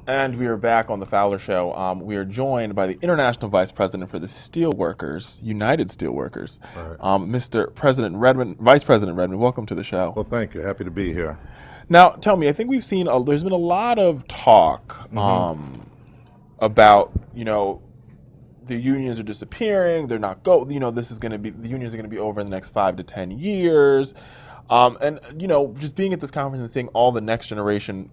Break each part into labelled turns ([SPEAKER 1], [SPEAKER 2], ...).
[SPEAKER 1] And we are back on the Fowler Show. We are joined by the International Vice President for the Steelworkers, United Steelworkers,
[SPEAKER 2] All right.
[SPEAKER 1] Mr. President Redmond, Vice President Redmond. Welcome to the show.
[SPEAKER 2] Well, thank you. Happy to be here.
[SPEAKER 1] Now, tell me, I think we've seen, there's been a lot of talk
[SPEAKER 2] hmm
[SPEAKER 1] about, the unions are disappearing. They're not this is going to be, the unions are going to be over in the next 5 to 10 years. Just being at this conference and seeing all the next generation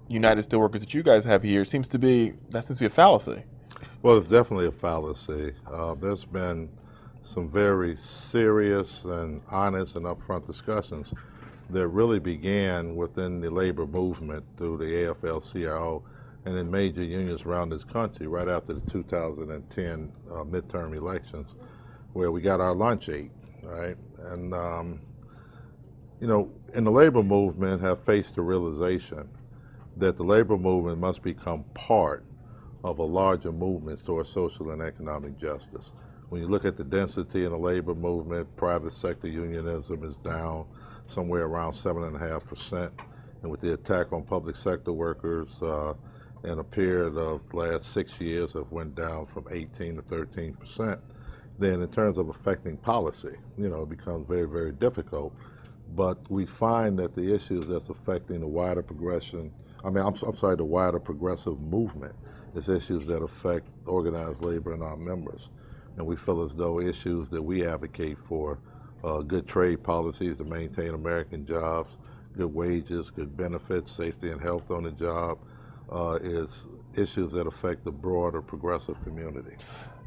[SPEAKER 1] United Steelworkers that you guys have here seems to be a fallacy.
[SPEAKER 2] Well, it's definitely a fallacy. There's been some very serious and honest and upfront discussions that really began within the labor movement through the afl-cio and in major unions around this country right after the 2010 midterm elections, where we got our lunch ate, right? And, in the labor movement have faced the realization that the labor movement must become part of a larger movement towards social and economic justice. When you look at the density in the labor movement, private sector unionism is down somewhere around 7.5%. And with the attack on public sector workers in a period of the last 6 years have went down from 18 to 13%, then in terms of affecting policy, it becomes very, very difficult. But we find that the issues that's affecting the wider progression, the wider progressive movement is issues that affect organized labor and our members. And we feel as though issues that we advocate for, good trade policies to maintain American jobs, good wages, good benefits, safety and health on the job, is issues that affect the broader progressive community.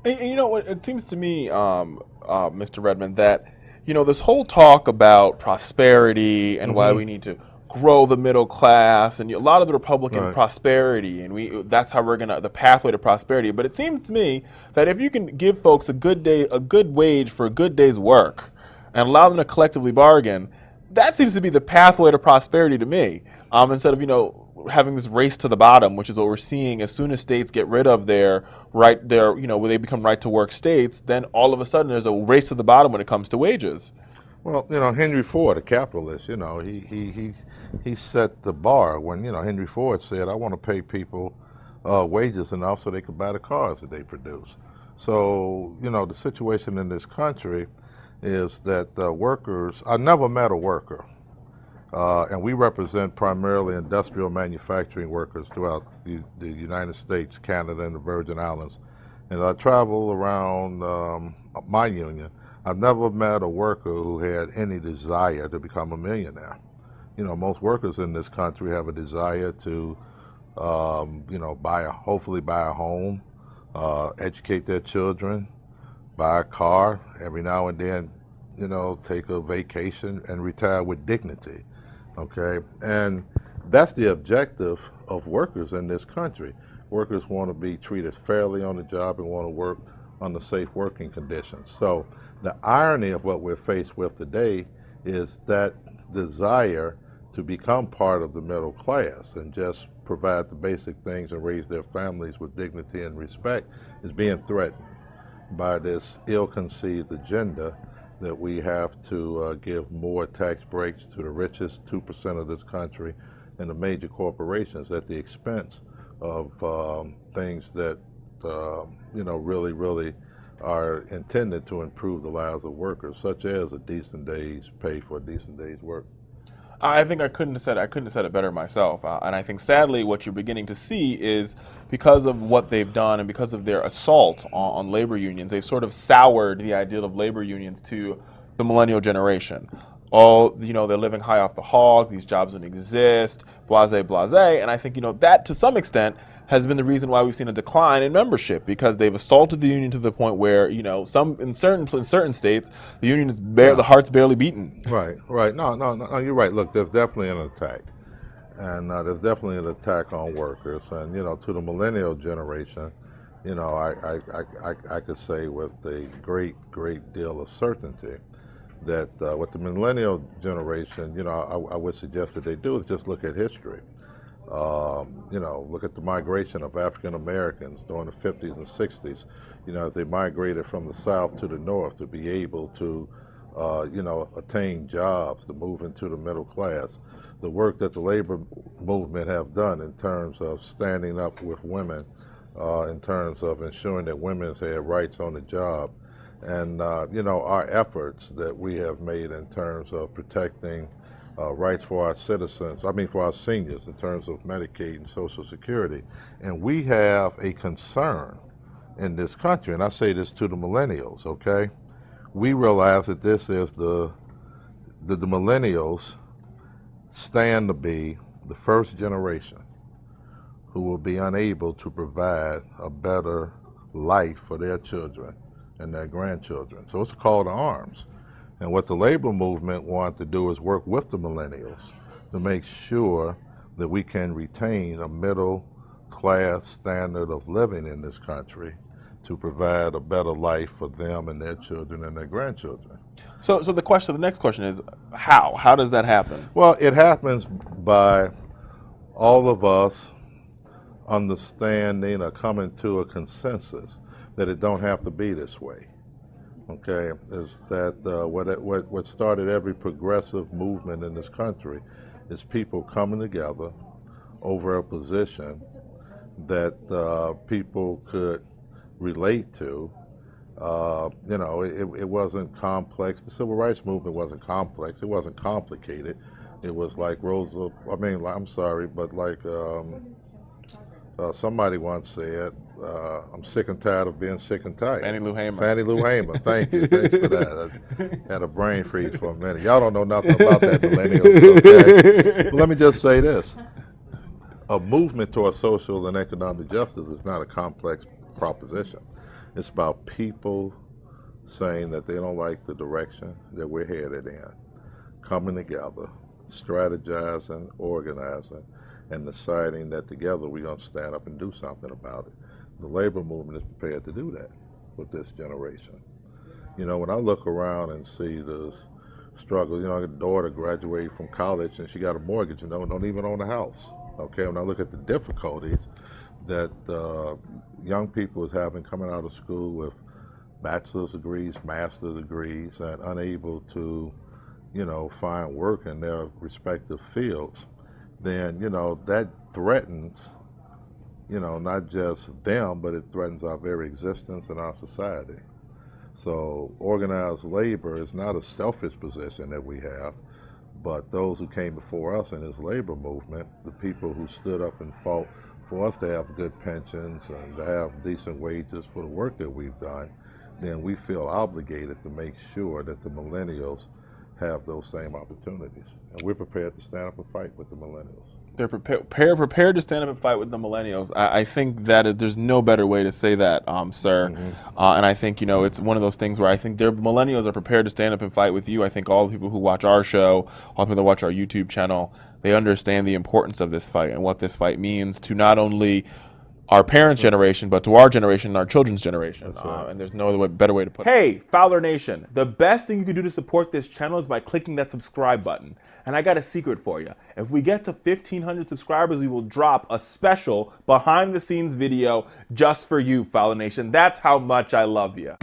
[SPEAKER 1] And you know what? It seems to me, Mr. Redmond, that this whole talk about prosperity and why we need to grow the middle class and a lot of the Republican prosperity, and that's how we're gonna the pathway to prosperity. But it seems to me that if you can give folks a good wage for a good day's work, and allow them to collectively bargain, that seems to be the pathway to prosperity to me. Instead of having this race to the bottom, which is what we're seeing as soon as states get rid of their where they become right to work states, then all of a sudden there's a race to the bottom when it comes to wages.
[SPEAKER 2] Well, Henry Ford, a capitalist, he set the bar when, Henry Ford said, I want to pay people wages enough so they can buy the cars that they produce. So, the situation in this country is that workers, I never met a worker, and we represent primarily industrial manufacturing workers throughout the United States, Canada, and the Virgin Islands. And I travel around my union. I've never met a worker who had any desire to become a millionaire. Most workers in this country have a desire to, hopefully buy a home, educate their children, buy a car, every now and then, take a vacation and retire with dignity. Okay, and that's the objective of workers in this country. Workers want to be treated fairly on the job and want to work under safe working conditions. So the irony of what we're faced with today is that desire to become part of the middle class and just provide the basic things and raise their families with dignity and respect is being threatened by this ill-conceived agenda that we have to give more tax breaks to the richest 2% of this country and the major corporations at the expense of things that really are intended to improve the lives of workers, such as a decent day's pay for a decent day's work.
[SPEAKER 1] I think I couldn't have said it better myself. And I think sadly what you're beginning to see is because of what they've done and because of their assault on labor unions, they've sort of soured the ideal of labor unions to the millennial generation. They're living high off the hog, these jobs don't exist, blase, blase. And I think, that to some extent has been the reason why we've seen a decline in membership, because they've assaulted the union to the point where, in certain states, the union is the heart's barely beaten.
[SPEAKER 2] Right. No, you're right. Look, there's definitely an attack. And there's definitely an attack on workers. And, to the millennial generation, I could say with a great deal of certainty that what the millennial generation, I would suggest that they do is just look at history. Look at the migration of African Americans during the 50s and 60s, as they migrated from the South to the North to be able to, attain jobs, to move into the middle class. the work that the labor movement have done in terms of standing up with women, in terms of ensuring that women have rights on the job, and our efforts that we have made in terms of protecting rights for our citizens, for our seniors in terms of Medicaid and Social Security. And we have a concern in this country, and I say this to the millennials, okay? We realize that this is the millennials stand to be the first generation who will be unable to provide a better life for their children and their grandchildren. So it's a call to arms. And what the labor movement wants to do is work with the millennials to make sure that we can retain a middle class standard of living in this country to provide a better life for them and their children and their grandchildren.
[SPEAKER 1] So the next question is, how? How does that happen?
[SPEAKER 2] Well, it happens by all of us understanding or coming to a consensus that it don't have to be this way. Okay, is that what started every progressive movement in this country is people coming together over a position that people could relate to. It wasn't complex. The civil rights movement wasn't complex. It wasn't complicated. It was like somebody once said, I'm sick and tired of being sick and tired.
[SPEAKER 1] Fannie Lou Hamer.
[SPEAKER 2] Fannie Lou Hamer, thank you. Thanks for that. I had a brain freeze for a minute. Y'all don't know nothing about that, millennials, okay? But let me just say this. A movement towards social and economic justice is not a complex proposition. It's about people saying that they don't like the direction that we're headed in, coming together, strategizing, organizing, and deciding that together we're going to stand up and do something about it. The labor movement is prepared to do that with this generation. When I look around and see the struggles, I got a daughter graduated from college and she got a mortgage and don't even own a house. Okay, when I look at the difficulties that young people is having coming out of school with bachelor's degrees, master's degrees, and unable to, find work in their respective fields, then, that threatens, not just them, but it threatens our very existence in our society. So organized labor is not a selfish position that we have, but those who came before us in this labor movement, the people who stood up and fought for us to have good pensions and to have decent wages for the work that we've done, then we feel obligated to make sure that the millennials have those same opportunities. And we're prepared to stand up and fight with the millennials.
[SPEAKER 1] They're prepared to stand up and fight with the millennials. I think that there's no better way to say that, sir. Mm-hmm. And I think, it's one of those things where I think millennials are prepared to stand up and fight with you. I think all the people who watch our show, all the people that watch our YouTube channel, they understand the importance of this fight and what this fight means to not only our parents' generation, but to our generation and our children's generation. Right. And there's no better way to put it. Hey, Fowler Nation, the best thing you can do to support this channel is by clicking that subscribe button. And I got a secret for you. If we get to 1,500 subscribers, we will drop a special behind-the-scenes video just for you, Fowler Nation. That's how much I love you.